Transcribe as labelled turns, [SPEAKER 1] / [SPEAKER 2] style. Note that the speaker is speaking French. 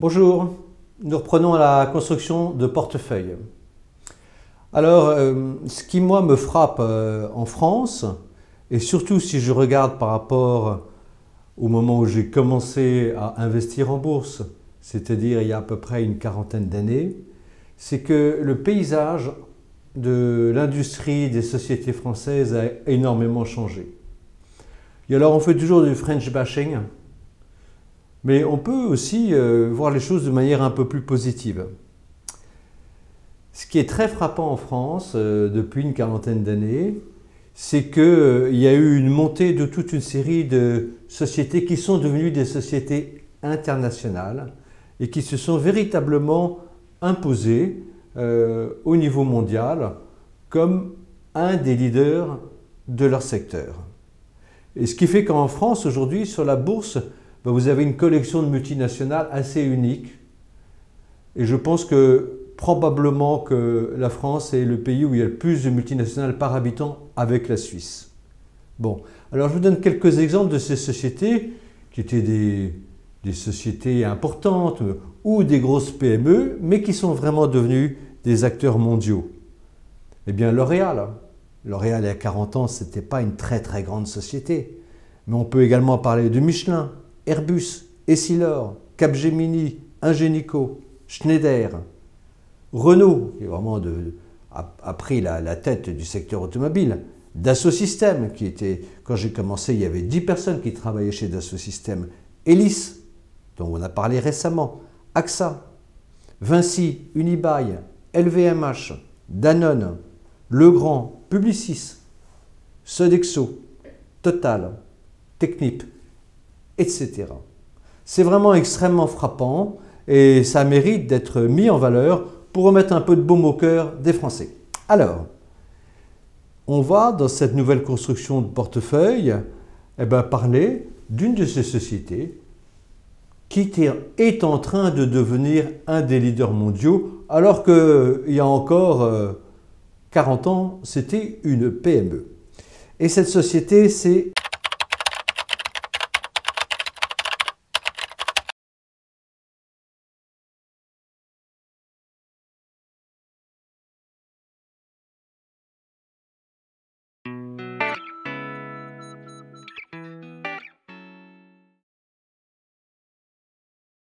[SPEAKER 1] Bonjour, nous reprenons la construction de portefeuilles. Alors, ce qui moi me frappe en France, et surtout si je regarde par rapport au moment où j'ai commencé à investir en bourse, c'est-à-dire il y a à peu près une quarantaine d'années, c'est que le paysage de l'industrie des sociétés françaises a énormément changé. Et alors on fait toujours du French bashing, mais on peut aussi voir les choses de manière un peu plus positive. Ce qui est très frappant en France depuis une quarantaine d'années, c'est qu'il y a eu une montée de toute une série de sociétés qui sont devenues des sociétés internationales et qui se sont véritablement imposées au niveau mondial comme un des leaders de leur secteur. Et ce qui fait qu'en France aujourd'hui, sur la bourse, vous avez une collection de multinationales assez unique. Et je pense que probablement que la France est le pays où il y a le plus de multinationales par habitant avec la Suisse. Bon, alors je vous donne quelques exemples de ces sociétés qui étaient des sociétés importantes ou des grosses PME, mais qui sont vraiment devenues des acteurs mondiaux. Eh bien L'Oréal. L'Oréal, il y a 40 ans, ce n'était pas une très grande société. Mais on peut également parler de Michelin, Airbus, Essilor, Capgemini, Ingenico, Schneider, Renault, qui vraiment a pris la tête du secteur automobile, Dassault Systèmes, qui était, quand j'ai commencé, il y avait 10 personnes qui travaillaient chez Dassault Systèmes, Elis, dont on a parlé récemment, AXA, Vinci, Unibail, LVMH, Danone, Legrand, Publicis, Sodexo, Total, Technip, etc. C'est vraiment extrêmement frappant et ça mérite d'être mis en valeur pour remettre un peu de baume au cœur des Français. Alors, on va dans cette nouvelle construction de portefeuille parler d'une de ces sociétés qui est en train de devenir un des leaders mondiaux alors qu'il y a encore 40 ans, c'était une PME. Et cette société, c'est